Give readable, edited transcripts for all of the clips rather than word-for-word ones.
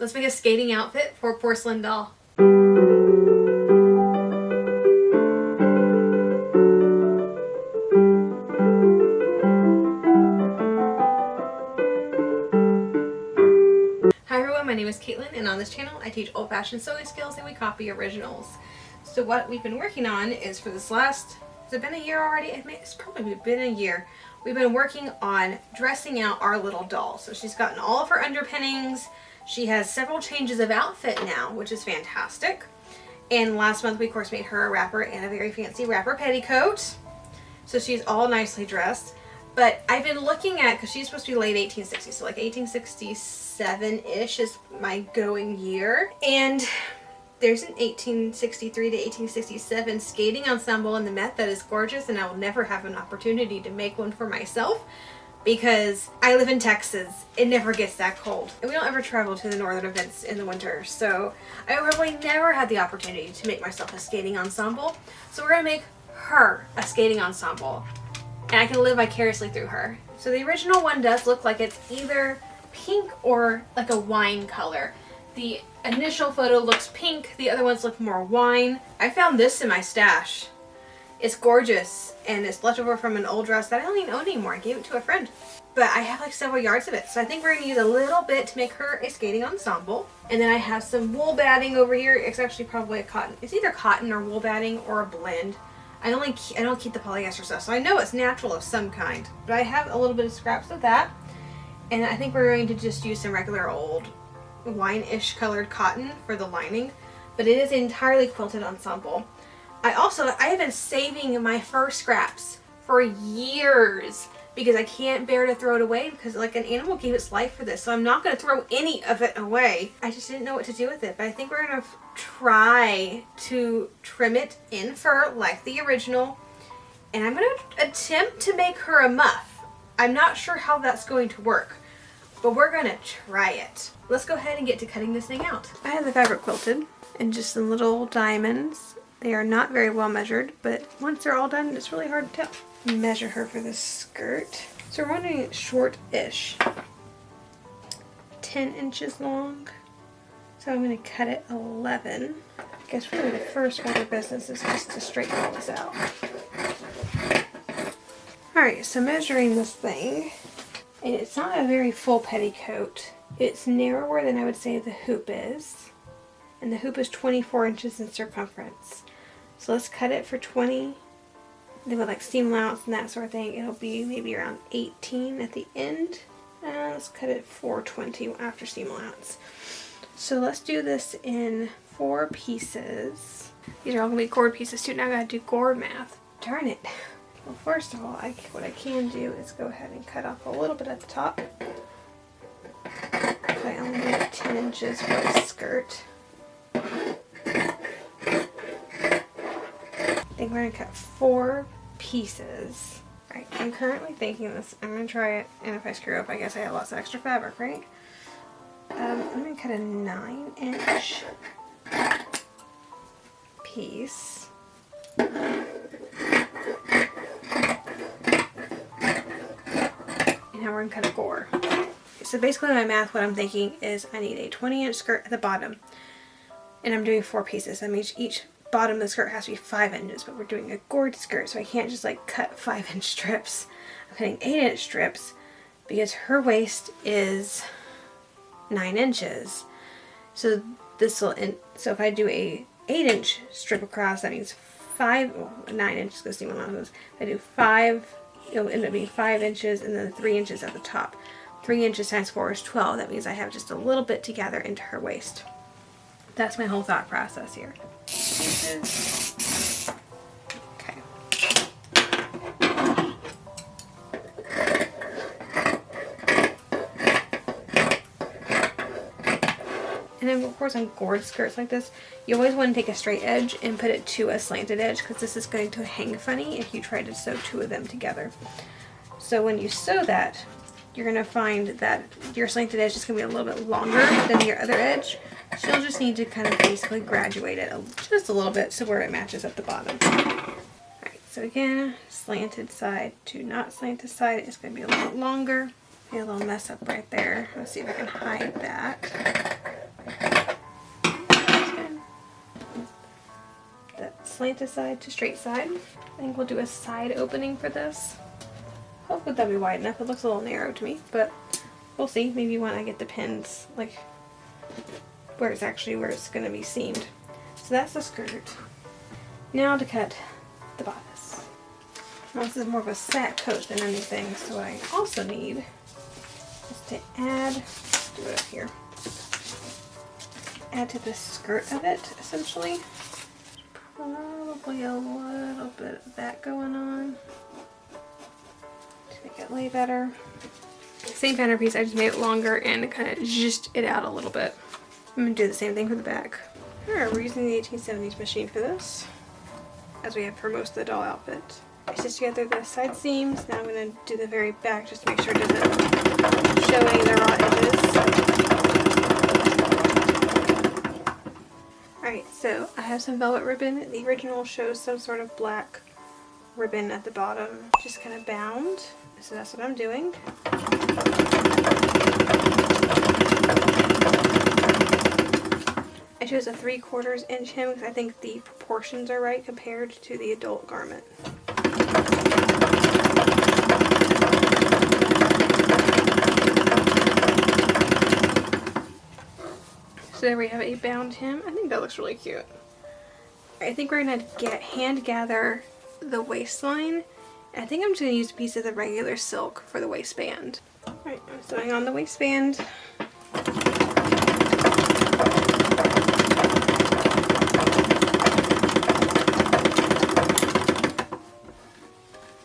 Let's make a skating outfit for Porcelain Doll. Hi everyone, my name is Caitlin, and on this channel I teach old-fashioned sewing skills and we copy originals. So what we've been working on is for this last, has it been a year already? It's probably been a year. We've been working on dressing out our little doll. So she's gotten all of her underpinnings. She has several changes of outfit now, which is fantastic. And last month we of course made her a wrapper and a very fancy wrapper petticoat. So she's all nicely dressed. But I've been looking at, because she's supposed to be late 1860s, so like 1867-ish is my going year. And there's an 1863 to 1867 skating ensemble in the Met that is gorgeous, and I will never have an opportunity to make one for myself because I live in Texas. It never gets that cold. And we don't ever travel to the northern events in the winter, so I probably never had the opportunity to make myself a skating ensemble. So we're going to make her a skating ensemble, and I can live vicariously through her. So the original one does look like it's either pink or like a wine color. The initial photo looks pink, the other ones look more wine. I found this in my stash. It's gorgeous, and it's left over from an old dress that I don't even own anymore. I gave it to a friend. But I have like several yards of it, so I think we're going to use a little bit to make her a skating ensemble. And then I have some wool batting over here. It's actually probably a cotton. It's either cotton or wool batting or a blend. I don't keep the polyester stuff, so I know it's natural of some kind. But I have a little bit of scraps of that. And I think we're going to just use some regular old wine-ish colored cotton for the lining. But it is an entirely quilted ensemble. I have been saving my fur scraps for years because I can't bear to throw it away, because like an animal gave its life for this. So I'm not going to throw any of it away. I just didn't know what to do with it. But I think we're going to try to trim it in fur like the original. And I'm going to attempt to make her a muff. I'm not sure how that's going to work, but we're going to try it. Let's go ahead and get to cutting this thing out. I have the fabric quilted in just some little diamonds. They are not very well measured, but once they're all done, it's really hard to tell. Measure her for this skirt. So we're wanting it short-ish. 10 inches long. So I'm going to cut it 11. I guess really the first order of business is just to straighten all this out. Alright, so measuring this thing, and it's not a very full petticoat. It's narrower than I would say the hoop is. And the hoop is 24 inches in circumference. So let's cut it for 20. Then with like seam allowance and that sort of thing, it'll be maybe around 18 at the end. Let's cut it for 20 after seam allowance. So let's do this in 4 pieces. These are all going to be gourd pieces too. Now I got to do gourd math. Darn it. Well, first of all, what I can do is go ahead and cut off a little bit at the top. I only need 10 inches for a skirt. I think we're going to cut 4 pieces. Alright, I'm currently thinking this. I'm going to try it, and if I screw up, I guess I have lots of extra fabric, right? I'm going to cut a 9-inch piece. And now we're going to cut a gore. So basically my math, what I'm thinking is I need a 20-inch skirt at the bottom, and I'm doing 4 pieces. That means each bottom of the skirt has to be 5 inches, but we're doing a gourd skirt, so I can't just like cut 5-inch strips. I'm cutting 8-inch strips because her waist is 9 inches. So so if I do a 8-inch strip across, that means 9 inches goes seam allowance. If I do 5, it'll end up being 5 inches, and then 3 inches at the top. 3 inches times 4 is 12. That means I have just a little bit to gather into her waist. That's my whole thought process here. Pieces. Okay. And then of course on gourd skirts like this, you always want to take a straight edge and put it to a slanted edge, because this is going to hang funny if you try to sew 2 of them together. So when you sew that, you're going to find that your slanted edge is going to be a little bit longer than your other edge. So you'll just need to kind of basically graduate it just a little bit so where it matches at the bottom. Alright, so again, slanted side to not slanted side is going to be a little bit longer. A little mess up right there. Let's see if I can hide that. slanted side to straight side. I think we'll do a side opening for this. Hopefully that'll be wide enough. It looks a little narrow to me, but we'll see. Maybe when I get the pins, like where it's going to be seamed. So that's the skirt. Now to cut the bodice. Now this is more of a satin coat than anything, so what I also need is to add, let's do it up here, add to the skirt of it, essentially. Probably a little bit of that going on to make it lay better. Same pattern piece, I just made it longer and kind of zhuzhed it out a little bit. I'm going to do the same thing for the back. Alright, we're using the 1870s machine for this, as we have for most of the doll outfit. I stitched together the side seams. Now I'm going to do the very back just to make sure it doesn't show any of the raw edges. Alright, so I have some velvet ribbon. The original shows some sort of black ribbon at the bottom, just kind of bound. So that's what I'm doing. I chose a 3/4 inch hem because I think the proportions are right compared to the adult garment. So there we have a bound hem. I think that looks really cute. I think we're going to hand gather the waistline. I think I'm just going to use a piece of the regular silk for the waistband. Alright, I'm sewing on the waistband.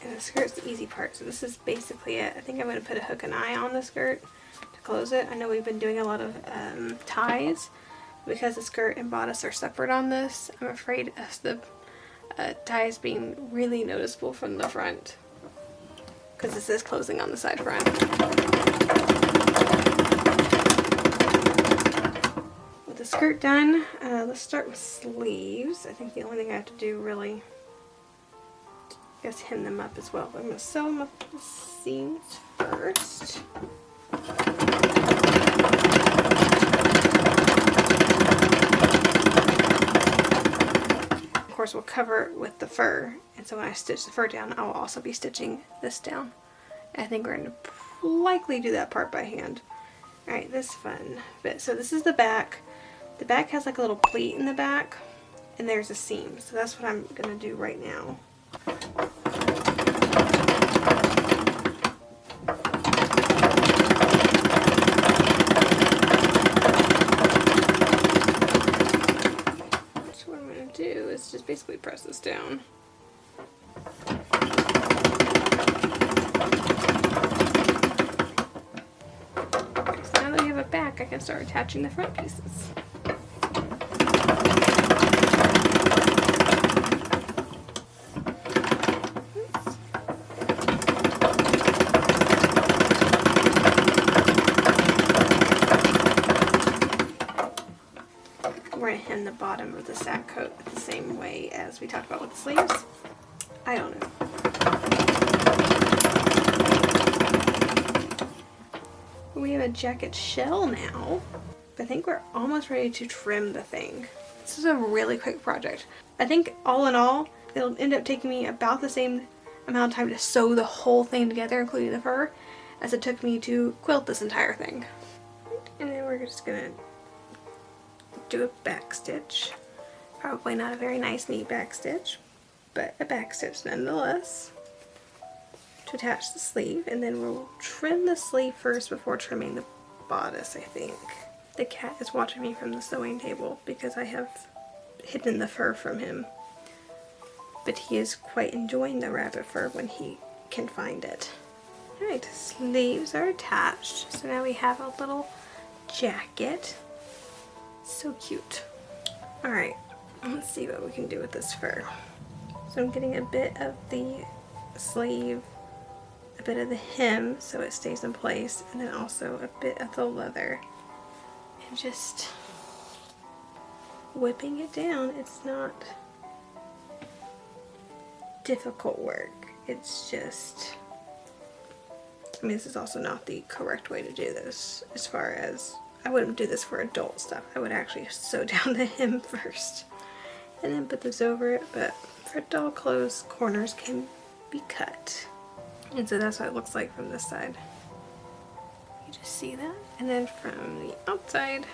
And the skirt's the easy part, so this is basically it. I think I'm going to put a hook and eye on the skirt to close it. I know we've been doing a lot of ties. Because the skirt and bodice are separate on this, I'm afraid of the ties being really noticeable from the front, because this is closing on the side front. With the skirt done, let's start with sleeves. I think the only thing I have to do really, I guess, hem them up as well. I'm going to sew them up the seams first. Of course, we'll cover it with the fur, and so when I stitch the fur down, I will also be stitching this down. I think we're going to likely do that part by hand. Alright, this fun bit. So this is the back. The back has like a little pleat in the back, and there's a seam. So that's what I'm going to do right now. Just basically press this down. Okay, so now that we have a back, I can start attaching the front pieces. We're going to hem the bottom of the sack coat the same way as we talked about with the sleeves. I don't know. We have a jacket shell now. I think we're almost ready to trim the thing. This is a really quick project. I think all in all, it'll end up taking me about the same amount of time to sew the whole thing together, including the fur, as it took me to quilt this entire thing. And then we're just going to do a back stitch. Probably not a very nice neat back stitch, but a back stitch nonetheless, to attach the sleeve, and then we'll trim the sleeve first before trimming the bodice, I think. The cat is watching me from the sewing table because I have hidden the fur from him, but he is quite enjoying the rabbit fur when he can find it. Alright, sleeves are attached, so now we have a little jacket. So cute. Alright, let's see what we can do with this fur. So I'm getting a bit of the sleeve, a bit of the hem so it stays in place, and then also a bit of the leather. And just whipping it down. It's not difficult work. It's just, I mean, this is also not the correct way to do this as far as, I wouldn't do this for adult stuff. I would actually sew down the hem first and then put this over it, but for doll clothes, corners can be cut. And so that's what it looks like from this side. You just see that, and then from the outside,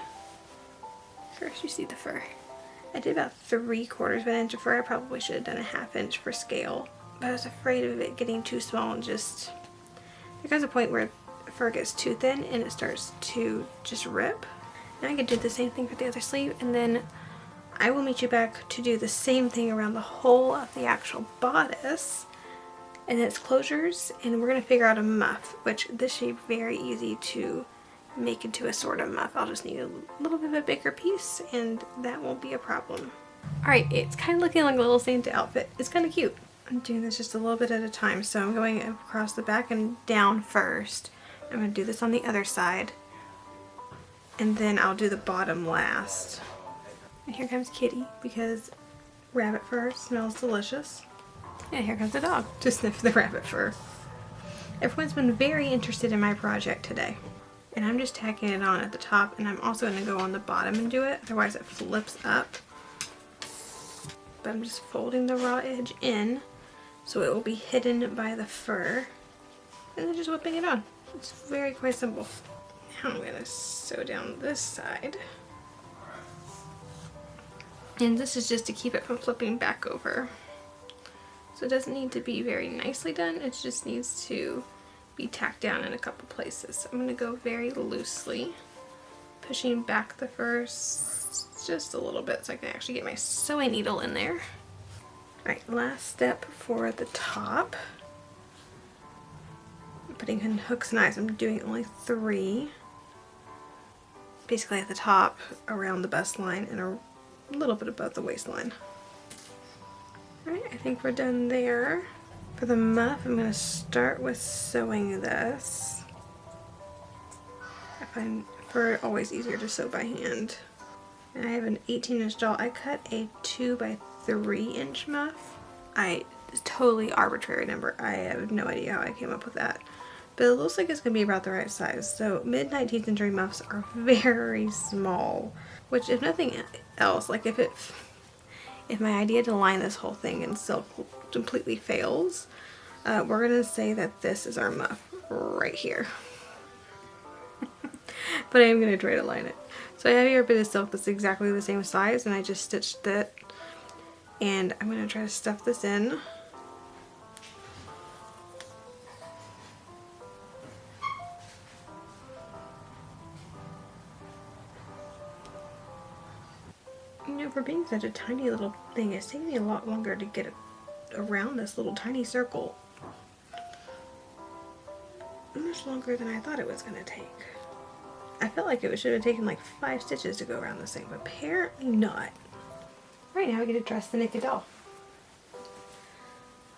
first you see the fur. I did about 3/4 of an inch of fur. I probably should have done a 1/2 inch for scale, but I was afraid of it getting too small and just, there comes a point where fur gets too thin and it starts to just rip. Now I could do the same thing for the other sleeve, and then I will meet you back to do the same thing around the whole of the actual bodice and its closures, and we're going to figure out a muff, which this should be very easy to make into a sort of muff. I'll just need a little bit of a bigger piece and that won't be a problem. Alright, it's kind of looking like a little Santa outfit. It's kind of cute. I'm doing this just a little bit at a time, so I'm going across the back and down first. I'm going to do this on the other side, and then I'll do the bottom last. And here comes Kitty, because rabbit fur smells delicious. And here comes the dog to sniff the rabbit fur. Everyone's been very interested in my project today. And I'm just tacking it on at the top, and I'm also going to go on the bottom and do it, otherwise it flips up. But I'm just folding the raw edge in so it will be hidden by the fur, and then just whipping it on. It's very quite simple. Now I'm going to sew down this side. And this is just to keep it from flipping back over. So it doesn't need to be very nicely done, it just needs to be tacked down in a couple places. So I'm going to go very loosely, pushing back the fur just a little bit so I can actually get my sewing needle in there. Alright, last step for the top. I'm putting in hooks and eyes. I'm doing only 3. Basically at the top, around the bust line, and a little bit above the waistline. Alright, I think we're done there. For the muff, I'm going to start with sewing this. I find fur always easier to sew by hand. And I have an 18-inch doll. I cut a 2 by 3 inch muff. It's totally arbitrary number. I have no idea how I came up with that. But it looks like it's going to be about the right size. So mid-19th century muffs are very small. Which, if nothing else, like if my idea to line this whole thing in silk completely fails, we're going to say that this is our muff right here. But I am going to try to line it. So I have here a bit of silk that's exactly the same size, and I just stitched it. And I'm going to try to stuff this in. You know, for being such a tiny little thing, it's taking me a lot longer to get it around this little tiny circle. Much longer than I thought it was going to take. I felt like it should have taken like 5 stitches to go around this thing, but apparently not. Right, now we get to dress the naked doll.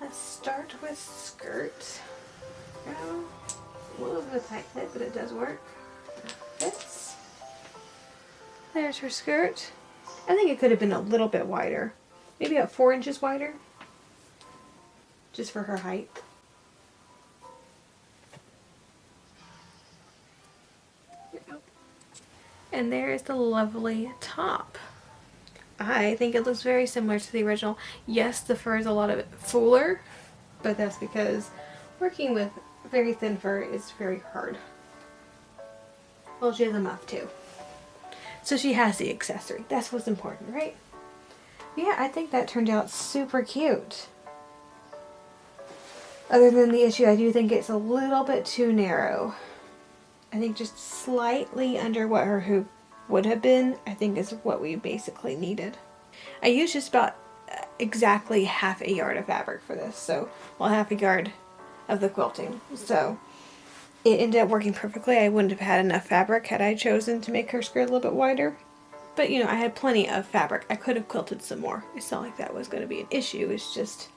Let's start with skirt. A little bit of tight fit, but it does work. Fits. There's her skirt. I think it could have been a little bit wider. Maybe about 4 inches wider. Just for her height. And there is the lovely top. I think it looks very similar to the original. Yes, the fur is a lot of it fuller, but that's because working with very thin fur is very hard. Well, she has a muff too. So she has the accessory. That's what's important, right? Yeah, I think that turned out super cute. Other than the issue, I do think it's a little bit too narrow. I think just slightly under what her hoop would have been, I think is what we basically needed. I used just about exactly 1/2 yard of fabric for this, so, well, 1/2 yard of the quilting. So it ended up working perfectly. I wouldn't have had enough fabric had I chosen to make her skirt a little bit wider. But, you know, I had plenty of fabric. I could have quilted some more. It's not like that was going to be an issue. It's just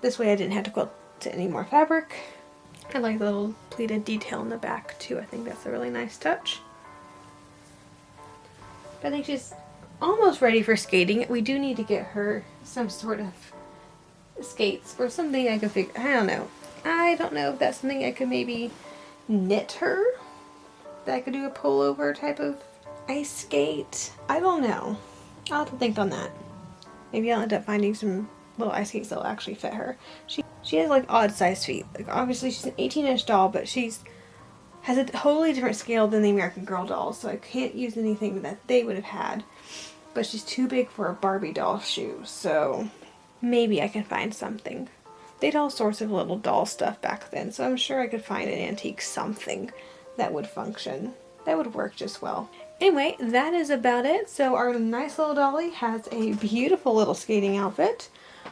this way I didn't have to quilt to any more fabric. I like the little pleated detail in the back too. I think that's a really nice touch. But I think she's almost ready for skating. We do need to get her some sort of skates or something I could figure. I don't know. I don't know if that's something I could maybe knit her. That I could do a pullover type of ice skate. I don't know. I'll have to think on that. Maybe I'll end up finding some little ice skates that will actually fit her. She has like odd sized feet. Like obviously she's an 18-inch doll, but has a totally different scale than the American Girl dolls, so I can't use anything that they would have had. But she's too big for a Barbie doll shoe, so maybe I can find something. They had all sorts of little doll stuff back then, so I'm sure I could find an antique something that would function. That would work just well. Anyway, that is about it. So our nice little Dolly has a beautiful little skating outfit.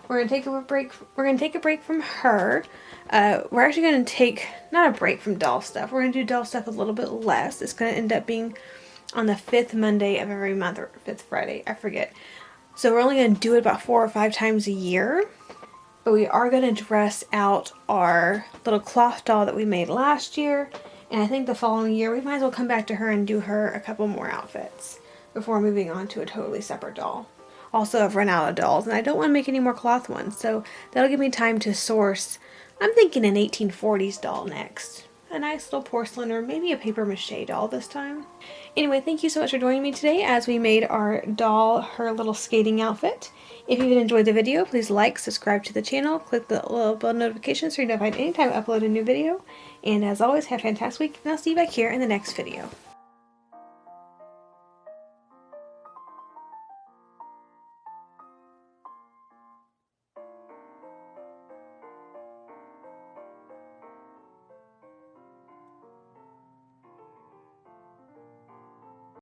We're gonna take a break. We're gonna take a break from her. We're actually gonna take not a break from doll stuff. We're gonna do doll stuff a little bit less. It's gonna end up being on the 5th Monday of every month, or 5th Friday, I forget. So we're only gonna do it about 4 or 5 times a year. But we are gonna dress out our little cloth doll that we made last year. And I think the following year, we might as well come back to her and do her a couple more outfits before moving on to a totally separate doll. Also, I've run out of dolls, and I don't want to make any more cloth ones, so that'll give me time to source. I'm thinking an 1840s doll next. A nice little porcelain or maybe a paper mache doll this time. Anyway, thank you so much for joining me today as we made our doll her little skating outfit. If you've enjoyed the video, please like, subscribe to the channel, click the little bell notification so you're notified anytime I upload a new video. And as always, have a fantastic week, and I'll see you back here in the next video.